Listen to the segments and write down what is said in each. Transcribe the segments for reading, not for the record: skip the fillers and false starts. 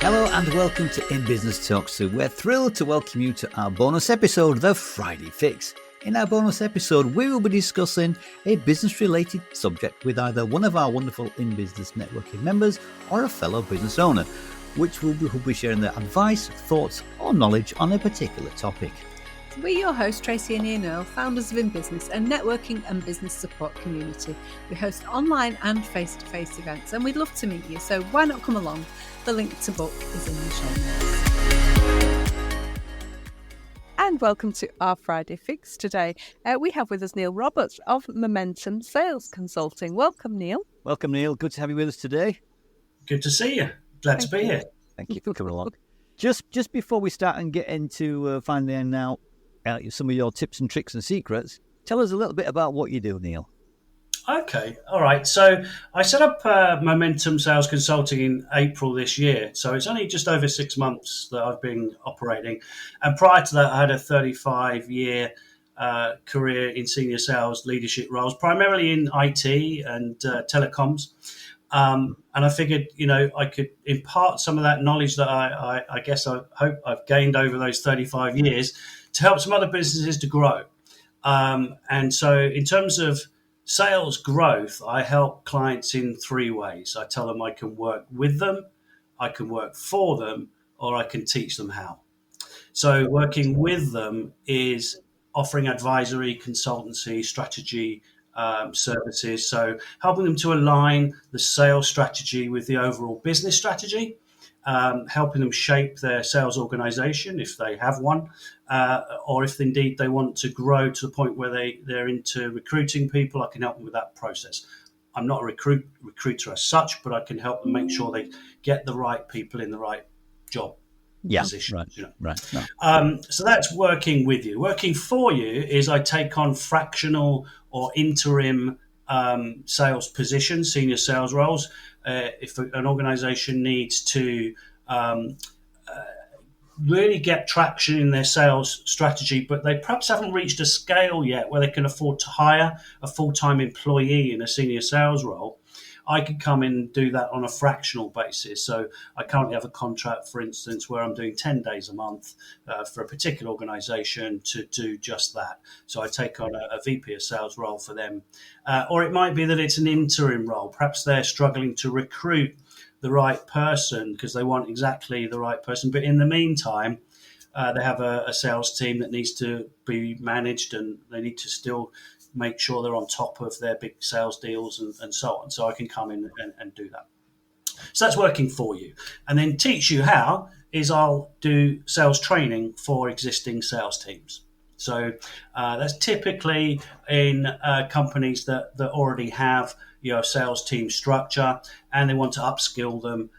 Hello and welcome to In Business Talks. So we're thrilled to welcome you to our bonus episode, The Friday Fix. In our bonus episode, we will be discussing a business-related subject with either one of our wonderful In Business networking members or a fellow business owner, who will be sharing their advice, thoughts or knowledge on a particular topic. We're your hosts, Tracy and Ian Earle, founders of In Business, a networking and business support community. We host online and face-to-face events, and we'd love to meet you, so why not come along? The link to book is in the show notes. And welcome to our Friday Fix today. We have with us Neil Roberts of Momentum Sales Consulting. Welcome, Neil. Welcome, Neil. Good to have you with us today. Good to see you. Glad to be here. Thank you for coming along. Just before we start and get into finding out some of your tips and tricks and secrets, tell us a little bit about what you do, Neil. Okay, all right. So I set up Momentum Sales Consulting in April this year. So it's only just over 6 months that I've been operating. And prior to that, I had a 35-year career in senior sales leadership roles, primarily in IT and telecoms. And I figured, I could impart some of that knowledge that I hope I've gained over those 35 years to help some other businesses to grow. And so in terms of sales growth, I help clients in 3 ways. I tell them I can work with them, I can work for them, or I can teach them how. So working with them is offering advisory, consultancy, strategy services. So helping them to align the sales strategy with the overall business strategy, helping them shape their sales organization if they have one, or if indeed they want to grow to the point where they're into recruiting people. I can help them with that process. I'm not a recruiter as such, but I can help them make sure they get the right people in the right job positions. Right. So that's working with you. Working for you is I take on fractional or interim sales positions, senior sales roles. If an organization needs to really get traction in their sales strategy, but they perhaps haven't reached a scale yet where they can afford to hire a full-time employee in a senior sales role, I could come in and do that on a fractional basis. So I currently have a contract, for instance, where I'm doing 10 days a month for a particular organization to do just that. So I take on a VP of sales role for them. Or it might be that it's an interim role. Perhaps they're struggling to recruit the right person because they want exactly the right person. But in the meantime, they have a sales team that needs to be managed, and they need to still make sure they're on top of their big sales deals and so on. So I can come in and do that. So that's working for you. And then teach you how is I'll do sales training for existing sales teams. So that's typically in companies that already have sales team structure and they want to upskill them.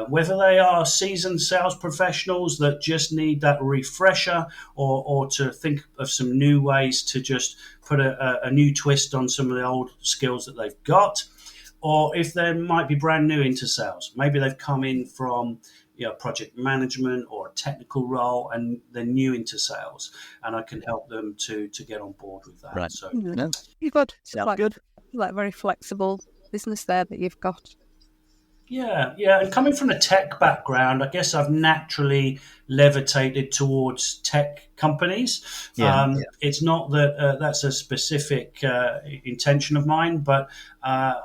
Whether they are seasoned sales professionals that just need that refresher or to think of some new ways to just put a new twist on some of the old skills that they've got, or if they might be brand new into sales. Maybe they've come in from project management or a technical role and they're new into sales, and I can help them to get on board with that. Right. So You've got good. Like very flexible business there that you've got. Yeah. And coming from a tech background, I guess I've naturally levitated towards tech companies. It's not that that's a specific intention of mine, but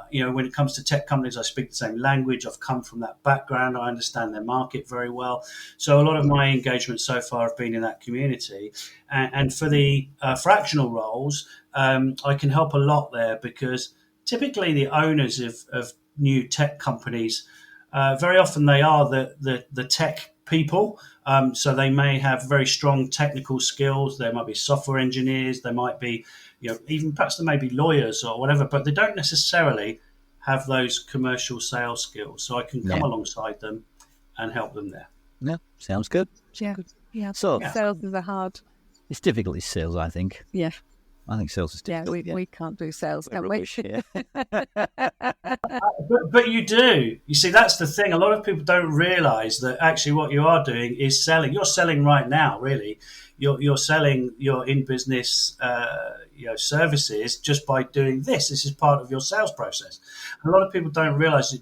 when it comes to tech companies, I speak the same language. I've come from that background. I understand their market very well. So a lot of my engagements so far have been in that community. And for the fractional roles, I can help a lot there because typically the owners of new tech companies, very often they are the tech people. So they may have very strong technical skills. There might be software engineers. There might be, even perhaps there may be lawyers or whatever, but they don't necessarily have those commercial sales skills. So I can come alongside them and help them there. Yeah, sounds good. Yeah. So sales is it's difficult, is sales, I think. Yeah. I think sales is difficult. Yeah, we can't do sales, can we? But you do. You see, that's the thing. A lot of people don't realise that actually what you are doing is selling. You're selling right now, really. You're selling your in-business services just by doing this. This is part of your sales process. And a lot of people don't realise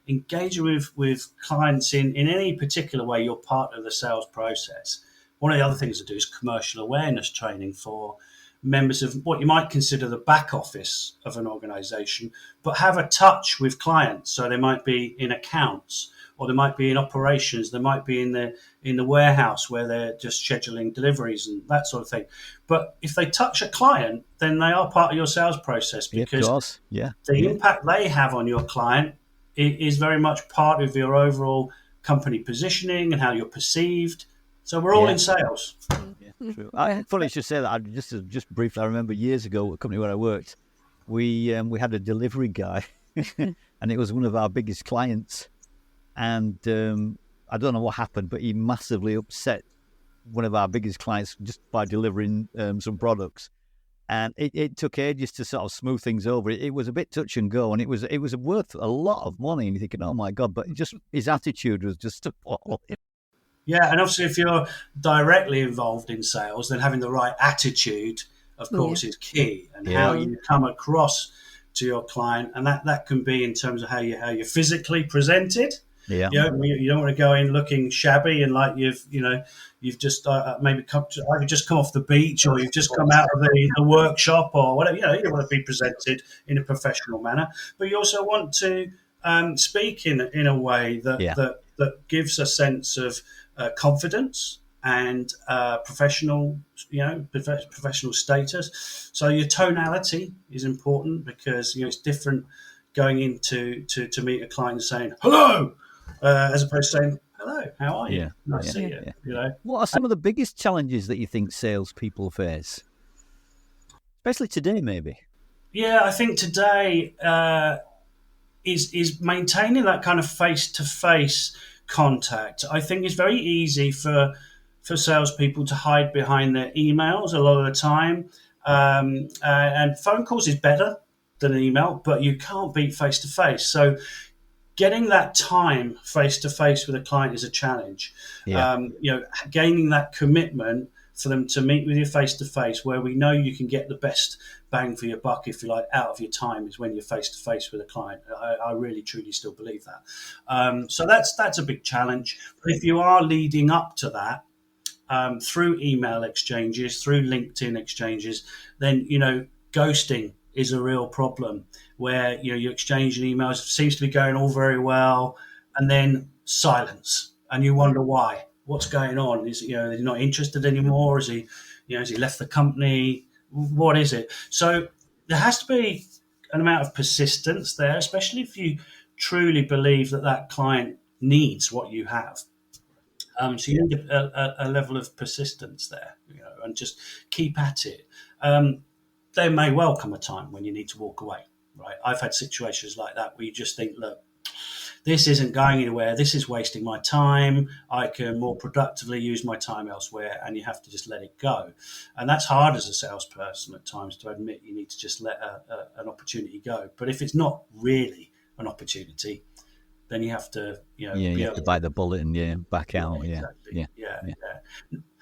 engaging with clients in any particular way, you're part of the sales process. One of the other things to do is commercial awareness training for members of what you might consider the back office of an organization, but have a touch with clients. So they might be in accounts, or they might be in operations, they might be in the warehouse where they're just scheduling deliveries and that sort of thing. But if they touch a client, then they are part of your sales process, because the impact they have on your client is very much part of your overall company positioning and how you're perceived. So we're all in sales. Yeah, true. Funny you should say that. Just briefly, I remember years ago, a company where I worked, we had a delivery guy, and it was one of our biggest clients. And I don't know what happened, but he massively upset one of our biggest clients just by delivering some products. And it took ages to sort of smooth things over. It was a bit touch and go, and it was worth a lot of money. And you're thinking, oh my God, but his attitude was just Yeah, and obviously if you're directly involved in sales, then having the right attitude, of course, is key, and how you come across to your client, and that can be in terms of how you're physically presented. Yeah, you don't want to go in looking shabby and like you've just maybe either just come off the beach, or you've just come out of the workshop or whatever. You want to be presented in a professional manner, but you also want to speak in a way that gives a sense of confidence and professional status. So your tonality is important, because it's different going into to meet a client and saying hello, as opposed to saying hello, how are you? Nice to see you. What are some of the biggest challenges that you think salespeople face, especially today, maybe? Yeah, I think today is maintaining that kind of face-to-face contact. I think it's very easy for salespeople to hide behind their emails a lot of the time, and phone calls is better than an email, but you can't beat face-to-face. So getting that time face-to-face with a client is a challenge. Gaining that commitment for them to meet with you face-to-face, where we know you can get the best bang for your buck, if you like, out of your time, is when you're face-to-face with a client. I really, truly still believe that. So that's a big challenge. But if you are leading up to that, through email exchanges, through LinkedIn exchanges, then, ghosting is a real problem, where, you're exchanging emails, seems to be going all very well, and then silence. And you wonder why. What's going on? Is he's not interested anymore? Is he, has he left the company? What is it? So there has to be an amount of persistence there, especially if you truly believe that client needs what you have. So you need a level of persistence there, and just keep at it. There may well come a time when you need to walk away, right? I've had situations like that where you just think, look, this isn't going anywhere. This is wasting my time. I can more productively use my time elsewhere, and you have to just let it go. And that's hard as a salesperson at times, to admit you need to just let an opportunity go. But if it's not really an opportunity, then you have to, you have to bite the bullet and back out. Exactly. Yeah.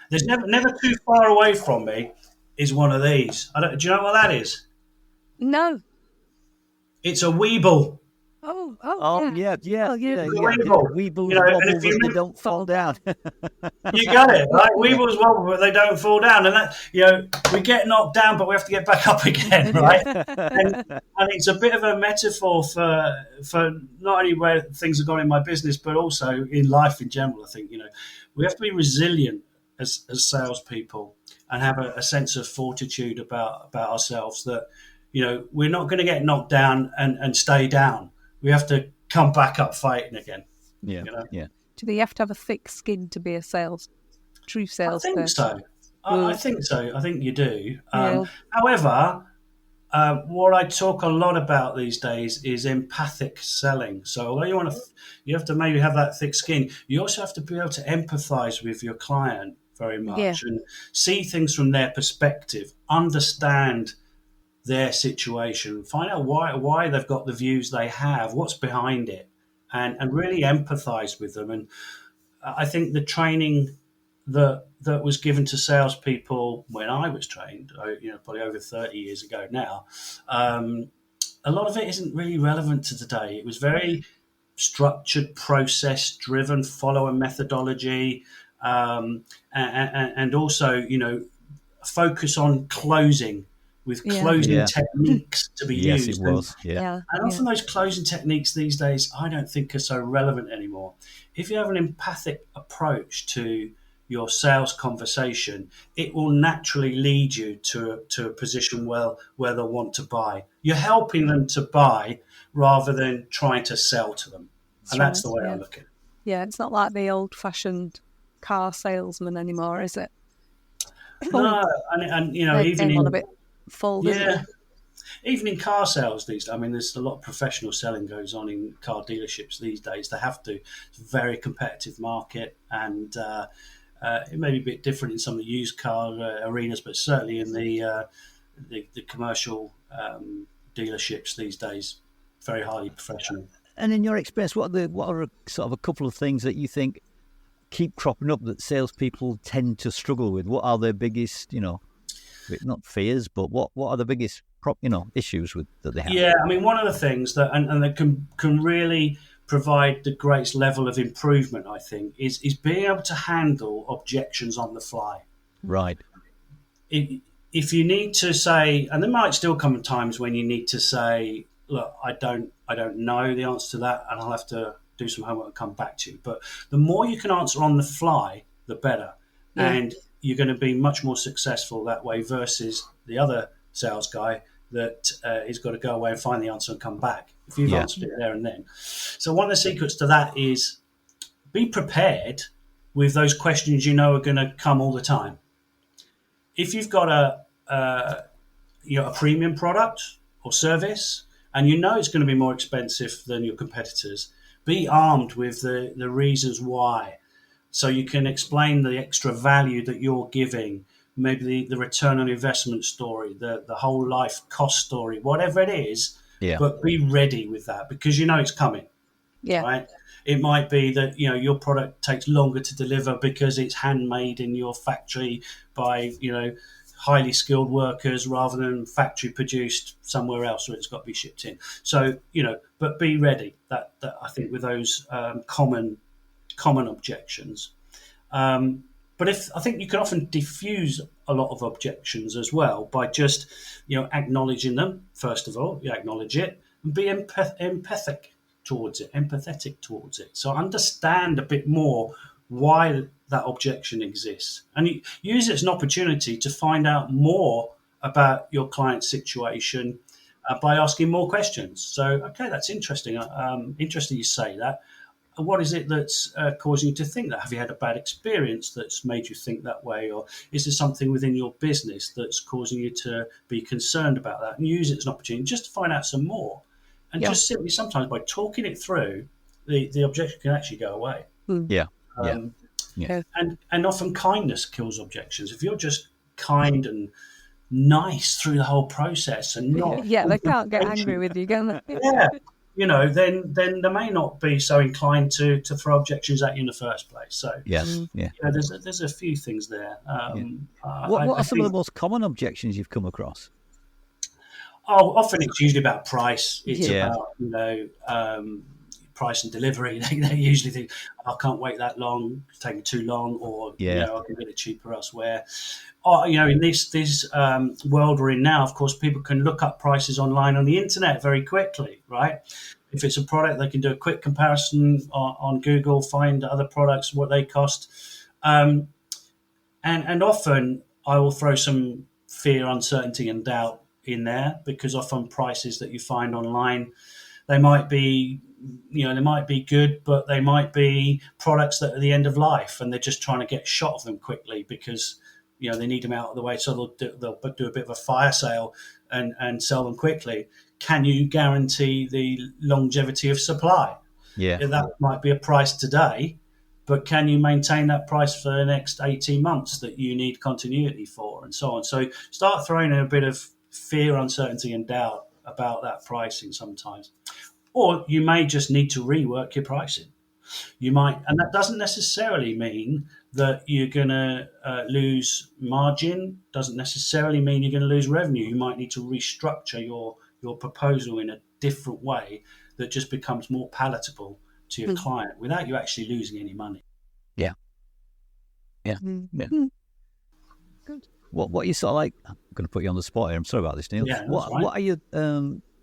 There's never too far away from me is one of these. Do you know what that is? No. It's a Weeble. Yeah. Weebles wobble, but they don't fall down. You got it, right? Weebles wobble, but they don't fall down. And that, we get knocked down, but we have to get back up again, right? and it's a bit of a metaphor for not only where things have gone in my business, but also in life in general. I think, we have to be resilient as salespeople, and have a sense of fortitude about ourselves, that, we're not going to get knocked down and stay down. We have to come back up fighting again. Yeah. Do you have to have a thick skin to be a true salesperson? I think so. I think so. I think you do. However, what I talk a lot about these days is empathic selling. So although you have to maybe have that thick skin, you also have to be able to empathize with your client very much, and see things from their perspective, understand their situation, find out why they've got the views they have, what's behind it, and really empathize with them. And I think the training that was given to salespeople when I was trained, probably over 30 years ago now, a lot of it isn't really relevant to today. It was very structured, process-driven, follow a methodology, and also, focus on closing with closing Yeah. techniques to be Yes, used. it was. Yeah. And often those closing techniques these days, I don't think are so relevant anymore. If you have an empathic approach to your sales conversation, it will naturally lead you to a position where they'll want to buy. You're helping them to buy rather than trying to sell to them. And that's the way I look at it. Yeah, it's not like the old-fashioned car salesman anymore, is it? No, and They even came on a in bit full, didn't they? even in car sales these days, I mean, there's a lot of professional selling goes on in car dealerships these days. They have to. It's a very competitive market, and it may be a bit different in some of the used car arenas, but certainly in the commercial dealerships these days, very highly professional. And in your experience, what are sort of a couple of things that you think keep cropping up that salespeople tend to struggle with? What are their biggest, not fears, but what are the biggest issues that they have? Yeah, I mean, one of the things that and that can really provide the greatest level of improvement, I think, is being able to handle objections on the fly. Right. If you need to say, and there might still come times when you need to say, look, I don't know the answer to that, and I'll have to do some homework and come back to you. But the more you can answer on the fly, the better. Yeah. And you're going to be much more successful that way versus the other sales guy that is got to go away and find the answer and come back if you've answered it there and then. So one of the secrets to that is be prepared with those questions are going to come all the time. If you've got a premium product or service and it's going to be more expensive than your competitors, be armed with the reasons why. So you can explain the extra value that you're giving, maybe the return on investment story, the whole life cost story, whatever it is, but be ready with that because it's coming, right? It might be that, your product takes longer to deliver because it's handmade in your factory by, highly skilled workers rather than factory produced somewhere else where it's got to be shipped in. So, but be ready that I think with those common objections. But I think you can often diffuse a lot of objections as well by just, acknowledging them. First of all, you acknowledge it and be empathetic towards it. So understand a bit more why that objection exists, and you use it as an opportunity to find out more about your client's situation by asking more questions. So, okay, that's interesting. Interesting you say that. What is it that's causing you to think that? Have you had a bad experience that's made you think that way? Or is there something within your business that's causing you to be concerned about that? And use it as an opportunity just to find out some more. And just simply sometimes by talking it through, the objection can actually go away. And often kindness kills objections. If you're just kind and nice through the whole process and not... they can't get angry with you, can they? Then they may not be so inclined to throw objections at you in the first place. So there's a few things there. What are some of the most common objections you've come across? Often it's usually about price. It's about price and delivery. They usually think, I can't wait that long, it's taking too long, or I can get it cheaper elsewhere. In this world we're in now, of course, people can look up prices online on the internet very quickly, right? If it's a product, they can do a quick comparison on Google, find other products, what they cost. And often I will throw some fear, uncertainty and doubt in there because often prices that you find online, they might be good, but they might be products that are the end of life and they're just trying to get shot of them quickly because they need them out of the way, so they'll do a bit of a fire sale and sell them quickly. Can you guarantee the longevity of supply? That might be a price today, but can you maintain that price for the next 18 months that you need continuity for, and so on? So start throwing in a bit of fear, uncertainty and doubt about that pricing sometimes. Or you may just need to rework your pricing. You might, and that doesn't necessarily mean that you're going to lose margin, doesn't necessarily mean you're going to lose revenue. You might need to restructure your proposal in a different way that just becomes more palatable to your client without you actually losing any money. Yeah. Good. What you sort of like? I'm going to put you on the spot here. I'm sorry about this, Neil. Yeah, that's What right. are your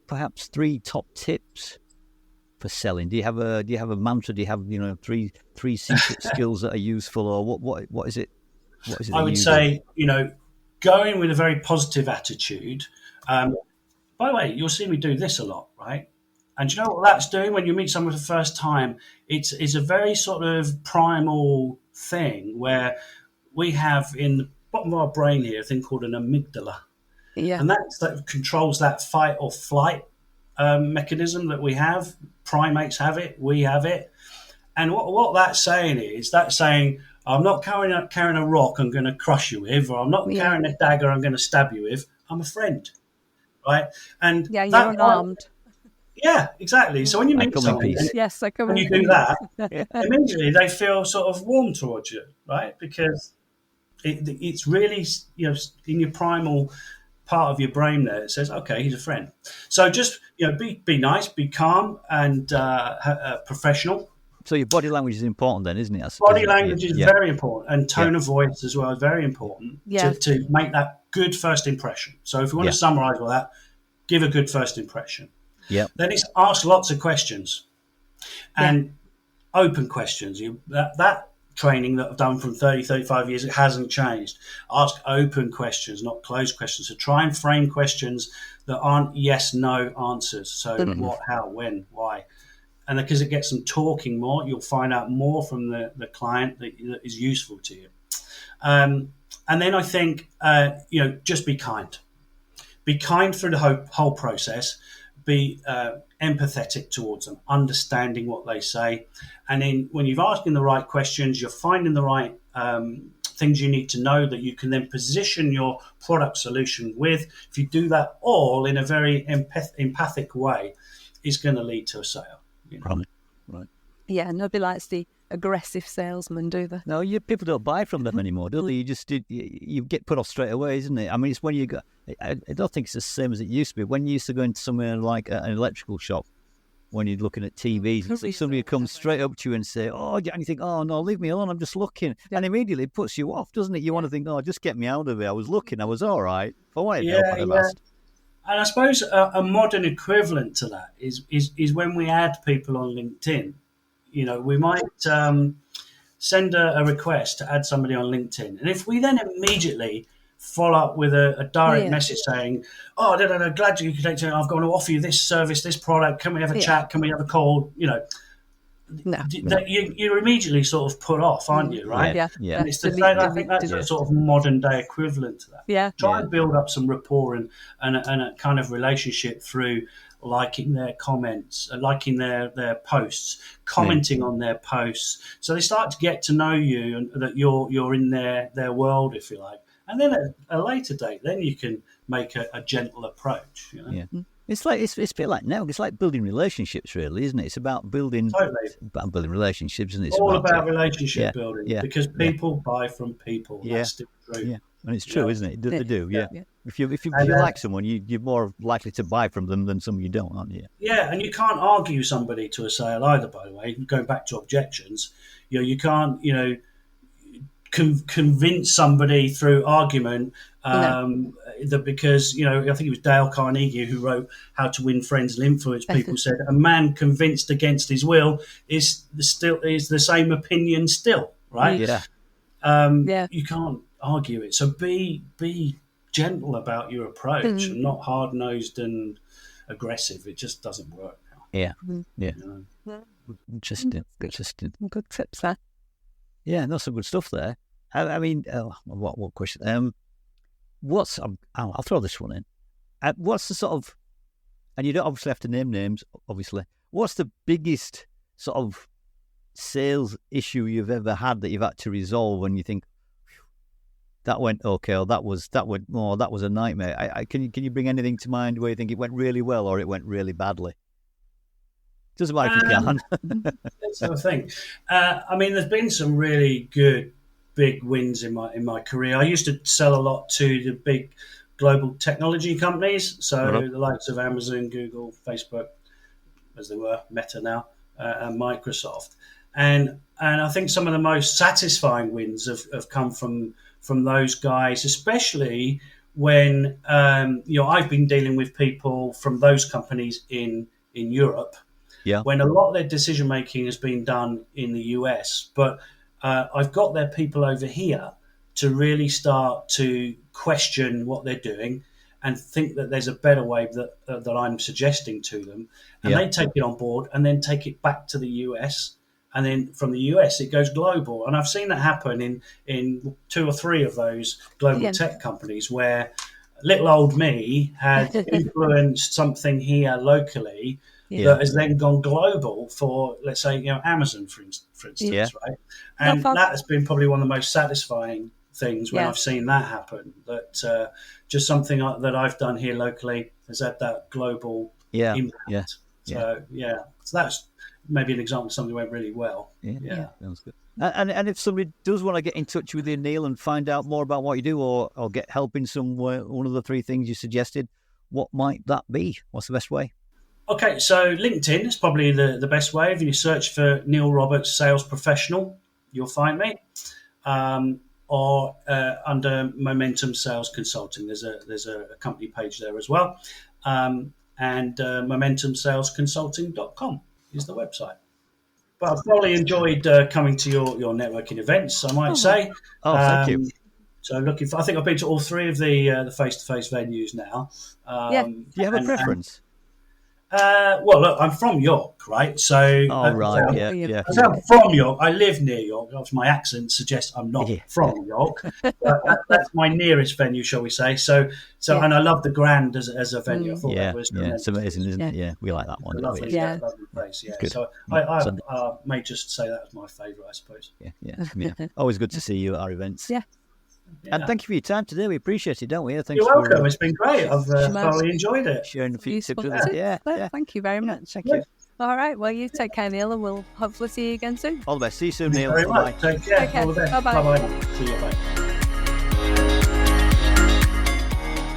perhaps 3 top tips for selling? Do you have a mantra? Do you have three secret skills that are useful, or what is it? What is it? I would say go in with a very positive attitude. By the way, you'll see me do this a lot, right? And do you know what that's doing when you meet someone for the first time? It's a very sort of primal thing where we have in the bottom of our brain here a thing called an amygdala. Yeah. And that controls that fight or flight mechanism that we have. Primates have it, we have it. And what that's saying is, I'm not carrying a rock I'm going to crush you with, or I'm not carrying a dagger I'm going to stab you with. I'm a friend, right? And you're unarmed. Yeah, exactly. So when you meet someone, yes, I come when you do that, immediately they feel sort of warm towards you, right? Because it's really, in your primal part of your brain there, it says, okay, he's a friend. So just, be nice, be calm, and professional. So your body language is important then, isn't it? Body language is very important, and tone of voice as well is very important to make that good first impression. So if we want to summarize all that, give a good first impression. Yeah. Then it's ask lots of questions and open questions. That training that I've done from 35 years, it hasn't changed. Ask open questions, not closed questions. So try and frame questions that aren't yes, no answers. So what, how, when, why. And because it gets them talking more, you'll find out more from the client that is useful to you. And then I think, just be kind. Be kind through the whole process. Be empathetic towards them, understanding what they say. And then when you've asking the right questions, you're finding the right things you need to know that you can then position your product solution with. If you do that all in a very empathic way, it's going to lead to a sale. Right. Yeah, nobody likes the aggressive salesman, do they? No, people don't buy from them anymore, do they? You get put off straight away, isn't it? I mean, it's when you go. I don't think it's the same as it used to be. When you used to go into somewhere like an electrical shop, when you're looking at TVs, and somebody comes straight up to you and say, "Oh," and you think, "Oh no, leave me alone. I'm just looking," and immediately it puts you off, doesn't it? You want to think, "Oh, just get me out of it. I was looking. I was all right. For what help I'd have asked." And I suppose a modern equivalent to that is when we add people on LinkedIn. We might send a request to add somebody on LinkedIn. And if we then immediately follow up with a direct message saying, "Oh, no, glad you connected. I've got to offer you this service, this product. Can we have a chat? Can we have a call?" You're immediately sort of put off, aren't you? Right? Yeah. And it's the same. I think that's a sort of modern day equivalent to that. Yeah. Try and build up some rapport and a kind of relationship through liking their comments, liking their posts, commenting on their posts. So they start to get to know you and that you're in their world, if you like. And then at a later date, then you can make a gentle approach. Yeah. It's a bit like now. It's like building relationships, really, isn't it? It's about building relationships, and it's all about relationship building. Yeah. Because people buy from people. Yeah. That's still true. Yeah, and it's true, isn't it? They do. Yeah. If you And, like someone, you're more likely to buy from them than some you don't, aren't you? Yeah, and you can't argue somebody to a sale either. By the way, going back to objections, you can't convince somebody through argument that because I think it was Dale Carnegie who wrote How to Win Friends and Influence People said a man convinced against his will is the same opinion still, right? You can't argue it. So be gentle about your approach and not hard-nosed and aggressive. It just doesn't work. Interesting. Good tips there. Yeah, that's some good stuff there. I mean, what question? I'll throw this one in. What's the sort of, and you don't obviously have to name names, obviously. What's the biggest sort of sales issue you've ever had that you've had to resolve when you think that went okay, or that was a nightmare? Can you bring anything to mind where you think it went really well or it went really badly? Doesn't matter if you can. That's the thing. I mean, there's been some really good big wins in my career. I used to sell a lot to the big global technology companies, so the likes of Amazon, Google, Facebook, as they were, Meta now. and Microsoft. And I think some of the most satisfying wins have come from those guys, especially when I've been dealing with people from those companies in Europe, when a lot of their decision making has been done in the US, but I've got their people over here to really start to question what they're doing and think that there's a better way that I'm suggesting to them, and they take it on board and then take it back to the US. And then from the US, it goes global. And I've seen that happen in 2 or 3 of those global tech companies where little old me had influenced something here locally that has then gone global for, let's say, Amazon, for instance, right? And that has been probably one of the most satisfying things when I've seen that happen, that just something that I've done here locally has had that global impact. So that's maybe an example of something that went really well. Yeah. Sounds good. And if somebody does want to get in touch with you, Neil, and find out more about what you do, or get help in some way, one of the 3 things you suggested, what might that be? What's the best way? Okay, so LinkedIn is probably the best way. If you search for Neil Roberts, sales professional, you'll find me. Or under Momentum Sales Consulting, there's a company page there as well. And momentumsalesconsulting.com is the website. But I've probably enjoyed coming to your networking events, I might say. Oh, thank you. So I think I've been to all 3 of the face-to-face venues now. Do you have a preference? Well, look, I'm from York, right? So, I'm from York. I live near York. Obviously, my accent suggests I'm not from York. But that's my nearest venue, shall we say? So, and I love the Grand as a venue. I thought that was it's amazing, isn't it? Yeah, we like that one. Lovely place. Yeah. So I may just say that as my favourite, I suppose. Yeah. Always good to see you at our events. Yeah. And thank you for your time today. We appreciate it, don't we? You're welcome. It's been great. I've thoroughly enjoyed it. Sharing a few tips with us. Thank you very much. Thank you. All right. Well, you take care, Neil, and we'll hopefully see you again soon. All the best. See you soon, Neil. Bye. Take care. All the best. Bye-bye. Bye-bye. See you. Bye.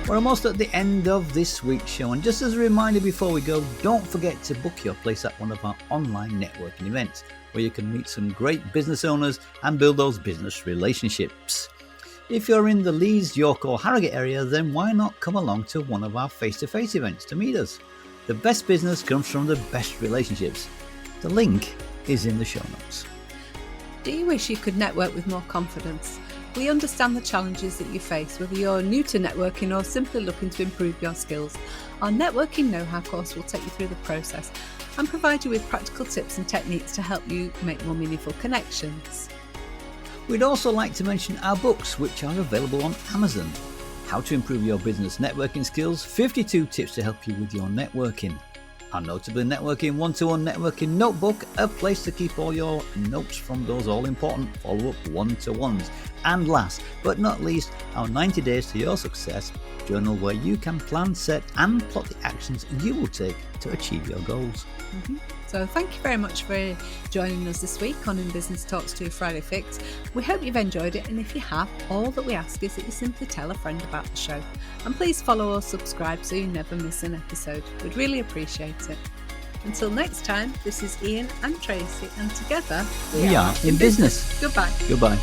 We're almost at the end of this week's show, and just as a reminder before we go, don't forget to book your place at one of our online networking events where you can meet some great business owners and build those business relationships. If you're in the Leeds, York or Harrogate area, then why not come along to one of our face-to-face events to meet us? The best business comes from the best relationships. The link is in the show notes. Do you wish you could network with more confidence? We understand the challenges that you face, whether you're new to networking or simply looking to improve your skills. Our Networking Know-How course will take you through the process and provide you with practical tips and techniques to help you make more meaningful connections. We'd also like to mention our books, which are available on Amazon. How to Improve Your Business Networking Skills, 52 Tips to Help You with Your Networking. Our Notably Networking One-to-One Networking Notebook, a place to keep all your notes from those all-important follow-up one-to-ones. And last but not least, our 90 Days to Your Success journal, where you can plan, set and plot the actions you will take to achieve your goals. So thank you very much for joining us this week on In Business Talks 2 Friday Fix. We hope you've enjoyed it, and if you have, all that we ask is that you simply tell a friend about the show. And please follow or subscribe so you never miss an episode. We'd really appreciate it. Until next time, this is Ian and Tracy, and together we are in business. Goodbye. Goodbye.